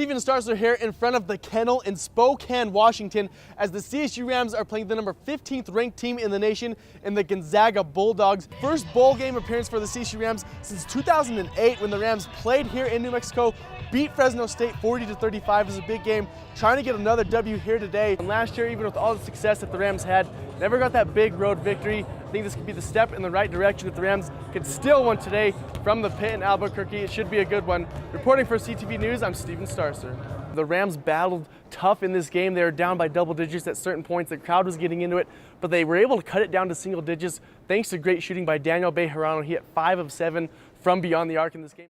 Steven Starcer here in front of the Kennel in Spokane, Washington, as the CSU Rams are playing the number 15th ranked team in the nation in the Gonzaga Bulldogs. First bowl game appearance for the CSU Rams since 2008 when the Rams played here in New Mexico, beat Fresno State 40-35. It was a big game, trying to get another W here today. And last year, even with all the success that the Rams had, never got that big road victory. I think this could be the step in the right direction if the Rams could steal one today from the pit in Albuquerque. It should be a good one. Reporting for CTV News, I'm Steven Starcer. The Rams battled tough in this game. They were down by double digits at certain points. The crowd was getting into it, but they were able to cut it down to single digits thanks to great shooting by Daniel Bejarano. He hit 5 of 7 from beyond the arc in this game.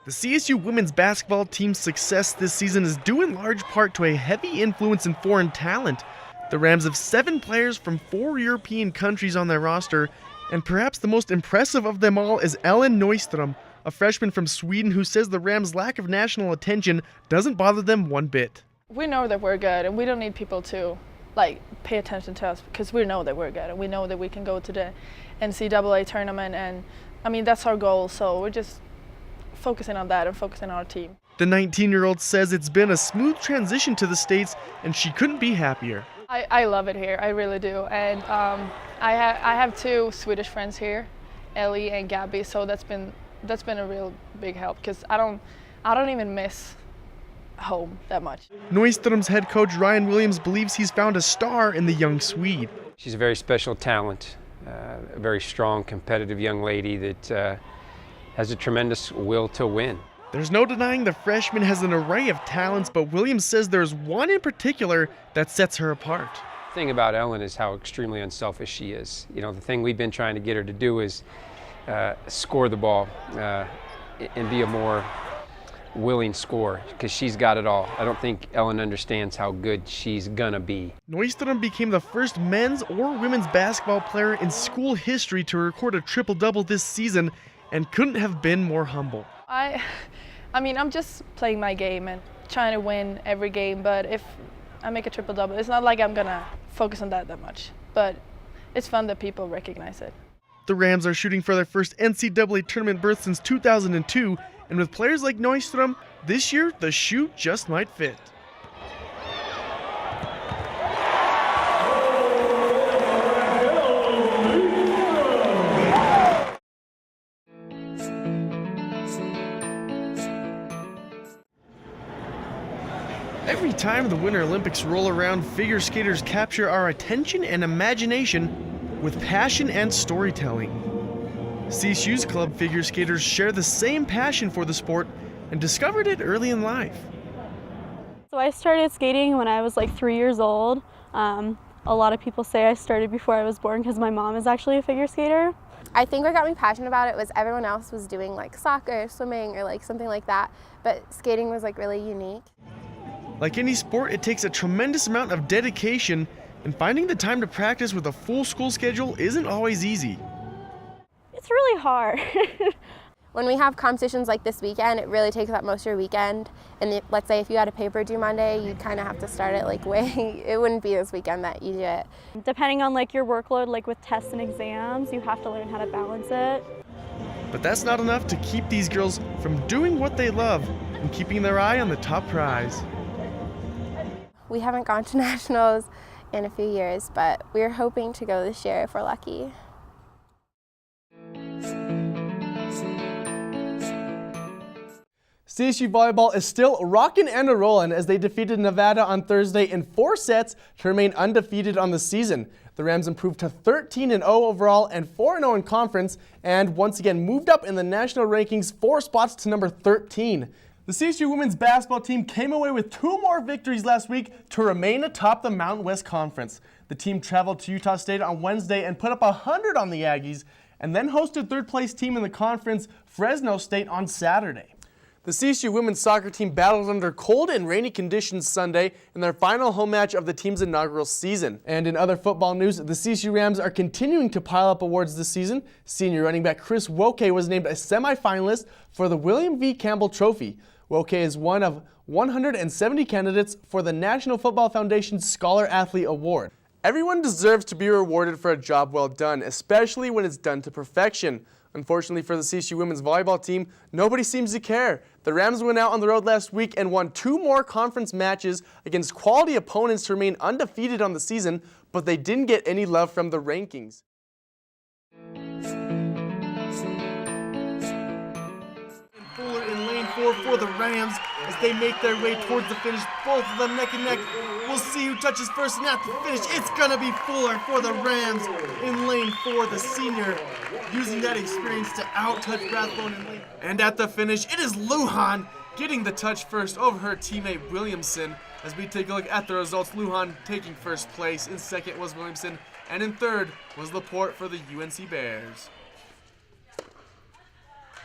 The CSU women's basketball team's success this season is due in large part to a heavy influence in foreign talent. The Rams have 7 players from 4 European countries on their roster, and perhaps the most impressive of them all is Ellen Neuström, a freshman from Sweden who says the Rams' lack of national attention doesn't bother them one bit. We know that we're good, and we don't need people to pay attention to us because we know that we're good, and we know that we can go to the NCAA tournament, and I mean that's our goal, so we're just focusing on that and focusing on our team. The 19-year-old says it's been a smooth transition to the States and she couldn't be happier. I love it here, I really do, and I have 2 Swedish friends here, Ellie and Gabby, so that's been a real big help because I don't even miss home that much. Neuström's head coach Ryan Williams believes he's found a star in the young Swede. She's a very special talent, a very strong, competitive young lady that has a tremendous will to win. There's no denying the freshman has an array of talents, but Williams says there's one in particular that sets her apart. The thing about Ellen is how extremely unselfish she is. You know, the thing we've been trying to get her to do is score the ball and be a more willing scorer, because she's got it all. I don't think Ellen understands how good she's gonna be. Neuström became the first men's or women's basketball player in school history to record a triple-double this season, and couldn't have been more humble. I mean, I'm just playing my game and trying to win every game, but if I make a triple-double, it's not like I'm gonna focus on that much, but it's fun that people recognize it. The Rams are shooting for their first NCAA tournament berth since 2002, and with players like Neuström, this year the shoe just might fit. Every time the Winter Olympics roll around, figure skaters capture our attention and imagination with passion and storytelling. CSU's club figure skaters share the same passion for the sport and discovered it early in life. So I started skating when I was like 3 years old. A lot of people say I started before I was born because my mom is actually a figure skater. I think what got me passionate about it was everyone else was doing like soccer, swimming, or like something like that, but skating was like really unique. Like any sport, it takes a tremendous amount of dedication, and finding the time to practice with a full school schedule isn't always easy. It's really hard. When we have competitions like this weekend, it really takes up most of your weekend. And let's say if you had a paper due Monday, you'd kind of have to start it like way, it wouldn't be this weekend that you do it. Depending on like your workload, like with tests and exams, you have to learn how to balance it. But that's not enough to keep these girls from doing what they love and keeping their eye on the top prize. We haven't gone to nationals in a few years, but we're hoping to go this year if we're lucky. CSU volleyball is still rocking and a-rolling as they defeated Nevada on Thursday in 4 sets to remain undefeated on the season. The Rams improved to 13-0 overall and 4-0 in conference, and once again moved up in the national rankings 4 spots to number 13. The CSU women's basketball team came away with 2 more victories last week to remain atop the Mountain West Conference. The team traveled to Utah State on Wednesday and put up 100 on the Aggies, and then hosted third-place team in the conference, Fresno State, on Saturday. The CSU women's soccer team battled under cold and rainy conditions Sunday in their final home match of the team's inaugural season. And in other football news, the CSU Rams are continuing to pile up awards this season. Senior running back Chris Woke was named a semifinalist for the William V. Campbell Trophy. Woke is one of 170 candidates for the National Football Foundation's Scholar Athlete Award. Everyone deserves to be rewarded for a job well done, especially when it's done to perfection. Unfortunately for the CSU women's volleyball team, nobody seems to care. The Rams went out on the road last week and won 2 more conference matches against quality opponents to remain undefeated on the season, but they didn't get any love from the rankings. Fuller in lane 4 for the Rams as they make their way towards the finish. Both of them neck and neck. We'll see who touches first, and at the finish, it's gonna be Fuller for the Rams in lane 4, the senior, using that experience to out-touch Rathbone in lane. And at the finish, it is Lujan getting the touch first over her teammate Williamson. As we take a look at the results, Lujan taking first place, in second was Williamson, and in third was Laporte for the UNC Bears.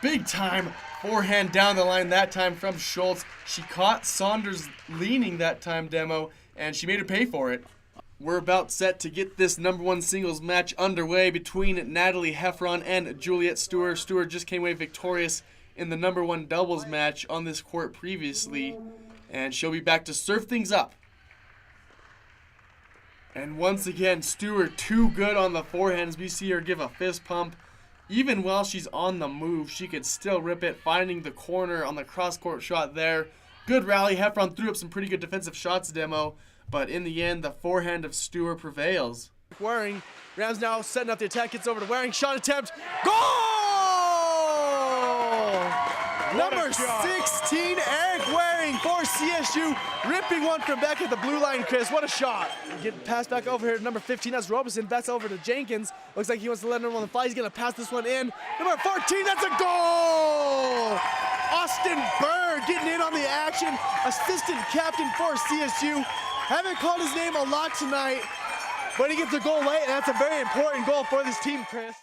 Big time forehand down the line that time from Schultz. She caught Saunders leaning that time, Demo, and she made her pay for it. We're about set to get this #1 singles match underway between Natalie Heffron and Juliet Stewart. Stewart just came away victorious in the #1 doubles match on this court previously, and she'll be back to serve things up. And once again, Stewart too good on the forehand as we see her give a fist pump. Even while she's on the move, she could still rip it, finding the corner on the cross-court shot there. Good rally. Heffron threw up some pretty good defensive shots, Demo, but in the end, the forehand of Stewart prevails. Waring, Rams now setting up the attack, gets over to Waring, shot attempt, goal! Number 16, Eric Waring for CSU, ripping one from back at the blue line, Chris. What a shot. Get passed back over here to number 15, that's Robeson, backs over to Jenkins. Looks like he wants to let him on the fly. He's going to pass this one in. Number 14, that's a goal! Austin Burr getting in on the action, assistant captain for CSU. Haven't called his name a lot tonight, but he gets a goal late, and that's a very important goal for this team, Chris.